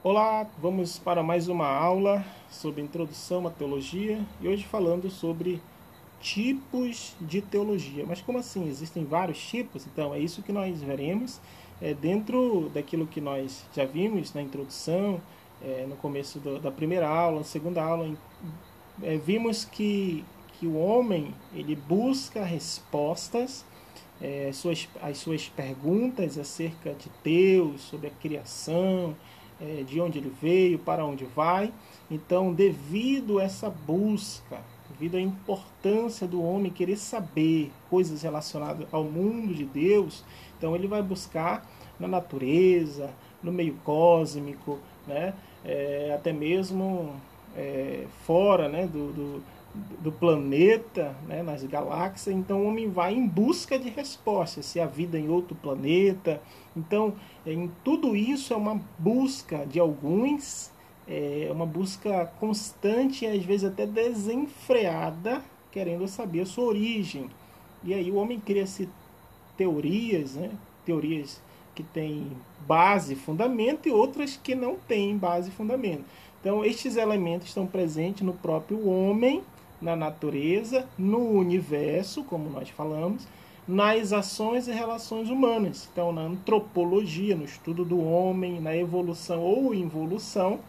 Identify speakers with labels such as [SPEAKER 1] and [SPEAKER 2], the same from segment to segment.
[SPEAKER 1] Olá, vamos para mais uma aula sobre introdução à teologia e hoje falando sobre tipos de teologia. Mas como assim? Existem vários tipos? Então é isso que nós veremos dentro daquilo que nós já vimos na introdução, no começo da primeira aula, na segunda aula. Vimos que o homem ele busca respostas as suas perguntas acerca de Deus, sobre a criação, de onde ele veio, para onde vai. Então, devido a essa busca, devido à importância do homem querer saber coisas relacionadas ao mundo de Deus, então ele vai buscar na natureza, no meio cósmico, né? Até mesmo fora, né? do planeta, né, nas galáxias. Então o homem vai em busca de respostas, se há vida em outro planeta. Então em tudo isso é uma busca de alguns, uma busca constante e às vezes até desenfreada, querendo saber a sua origem. E aí o homem cria-se teorias, né, teorias que têm base e fundamento e outras que não têm base e fundamento. Então estes elementos estão presentes no próprio homem, na natureza, no universo, como nós falamos, nas ações e relações humanas. Então, na antropologia, no estudo do homem, na evolução ou involução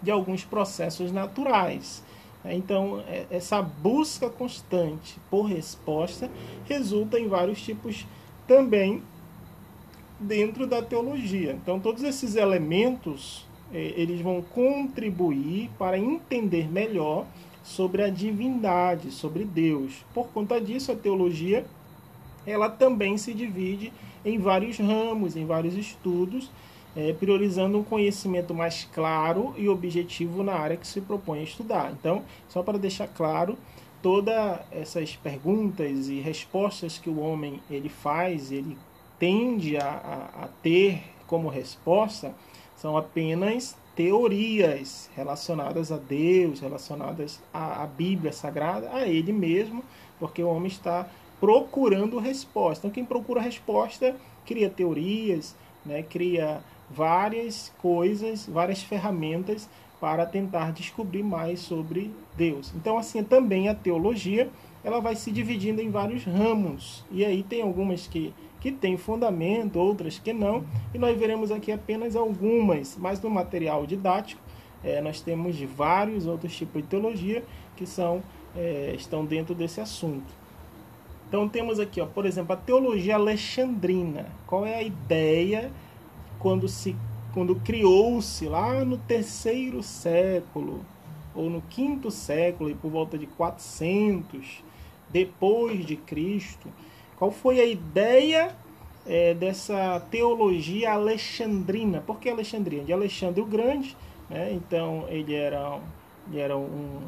[SPEAKER 1] de alguns processos naturais. Então, essa busca constante por resposta resulta em vários tipos também dentro da teologia. Então, todos esses elementos eles vão contribuir para entender melhor sobre a divindade, sobre Deus. Por conta disso, a teologia ela também se divide em vários ramos, em vários estudos, priorizando um conhecimento mais claro e objetivo na área que se propõe a estudar. Então, só para deixar claro, todas essas perguntas e respostas que o homem ele faz, ele tende a ter como resposta, são apenas teorias relacionadas a Deus, relacionadas à Bíblia Sagrada, a Ele mesmo, porque o homem está procurando resposta. Então, quem procura resposta cria teorias, né, cria várias coisas, várias ferramentas para tentar descobrir mais sobre Deus. Então, assim, também a teologia ela vai se dividindo em vários ramos. E aí tem algumas que têm fundamento, outras que não. E nós veremos aqui apenas algumas. Mas no material didático, nós temos vários outros tipos de teologia que estão dentro desse assunto. Então temos aqui, por exemplo, a teologia alexandrina. Qual é a ideia quando criou-se lá no 3º século, ou no 5º século, e por volta de 400 depois de Cristo? Qual foi a ideia dessa teologia alexandrina? Por que Alexandrina? De Alexandre o Grande, né? Então ele era um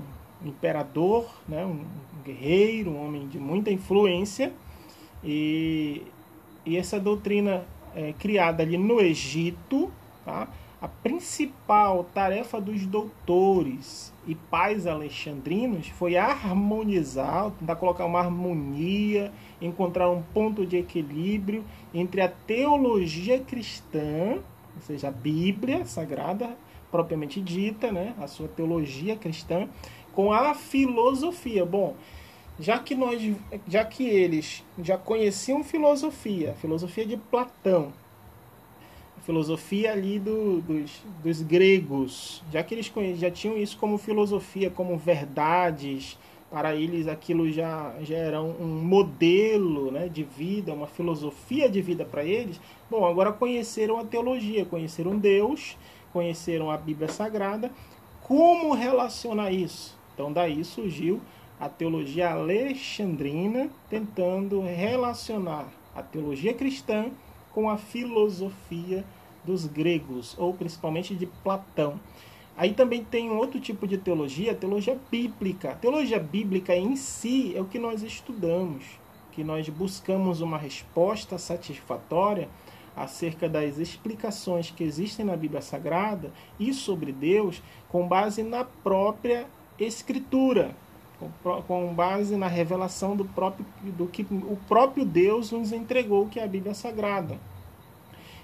[SPEAKER 1] imperador, né? Um guerreiro, um homem de muita influência, e essa doutrina criada ali no Egito, tá? A principal tarefa dos doutores e pais alexandrinos foi harmonizar, tentar colocar uma harmonia, encontrar um ponto de equilíbrio entre a teologia cristã, ou seja, a Bíblia Sagrada, propriamente dita, né, a sua teologia cristã, com a filosofia. Bom, já que eles já conheciam filosofia de Platão, filosofia ali dos gregos, já que eles já tinham isso como filosofia, como verdades, para eles aquilo já era um modelo, né, de vida, uma filosofia de vida para eles. Bom, agora conheceram a teologia, conheceram Deus, conheceram a Bíblia Sagrada. Como relacionar isso? Então daí surgiu a teologia alexandrina, tentando relacionar a teologia cristã com a filosofia dos gregos, ou principalmente de Platão. Aí também tem um outro tipo de teologia, a teologia bíblica. A teologia bíblica em si é o que nós estudamos, que nós buscamos uma resposta satisfatória acerca das explicações que existem na Bíblia Sagrada e sobre Deus, com base na própria Escritura, com base na revelação do que o próprio Deus nos entregou, que é a Bíblia Sagrada.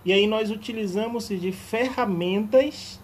[SPEAKER 1] E aí nós utilizamos de ferramentas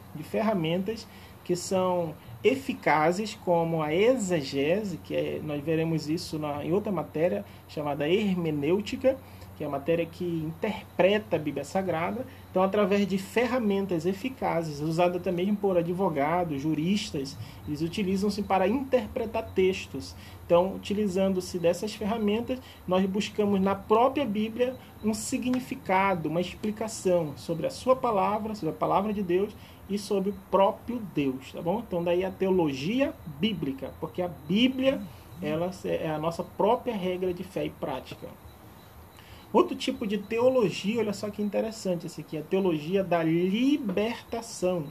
[SPEAKER 1] que são eficazes, como a exegese, nós veremos isso em outra matéria chamada hermenêutica, que é a matéria que interpreta a Bíblia Sagrada. Então, através de ferramentas eficazes, usadas também por advogados, juristas, eles utilizam-se para interpretar textos. Então, utilizando-se dessas ferramentas, nós buscamos na própria Bíblia um significado, uma explicação sobre a sua palavra, sobre a palavra de Deus e sobre o próprio Deus, tá bom? Então, daí a teologia bíblica, porque a Bíblia ela é a nossa própria regra de fé e prática. Outro tipo de teologia, olha só que interessante esse aqui, a teologia da libertação.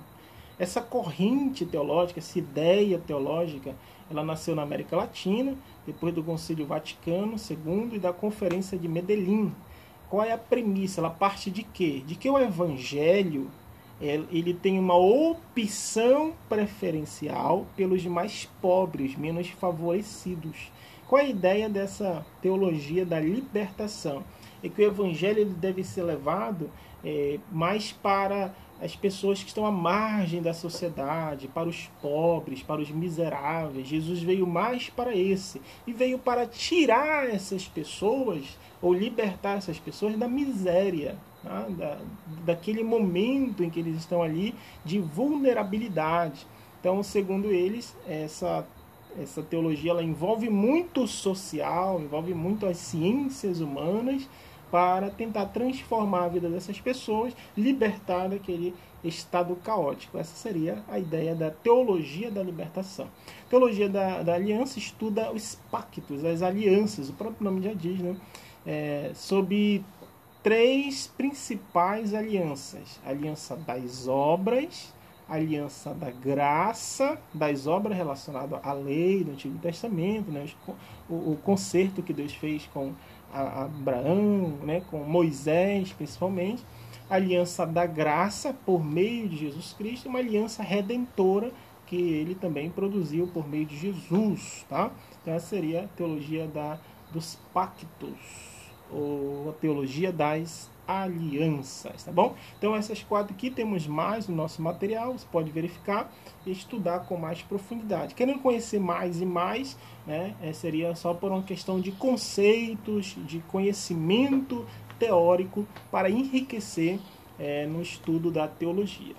[SPEAKER 1] Essa corrente teológica, essa ideia teológica, ela nasceu na América Latina, depois do Concílio Vaticano II e da Conferência de Medellín. Qual é a premissa? Ela parte de quê? De que o Evangelho ele tem uma opção preferencial pelos mais pobres, menos favorecidos. Qual é a ideia dessa teologia da libertação? É que o Evangelho ele deve ser levado mais para as pessoas que estão à margem da sociedade, para os pobres, para os miseráveis. Jesus veio mais para esse. E veio para tirar essas pessoas, ou libertar essas pessoas da miséria, tá? Daquele momento em que eles estão ali de vulnerabilidade. Então, segundo eles, essa teologia ela envolve muito o social, envolve muito as ciências humanas, para tentar transformar a vida dessas pessoas, libertar daquele estado caótico. Essa seria a ideia da teologia da libertação. A teologia da aliança estuda os pactos, as alianças, o próprio nome já diz, né? Sobre três principais alianças: a aliança das obras, a aliança da graça, das obras relacionadas à lei do Antigo Testamento, né? O concerto que Deus fez com Abraão, né? Com Moisés principalmente, a aliança da graça por meio de Jesus Cristo, uma aliança redentora que ele também produziu por meio de Jesus, tá? Então essa seria a teologia dos pactos, ou a teologia das alianças, tá bom? Então essas quatro aqui temos mais no nosso material, você pode verificar e estudar com mais profundidade. Querendo conhecer mais e mais, né, seria só por uma questão de conceitos, de conhecimento teórico para enriquecer no estudo da teologia.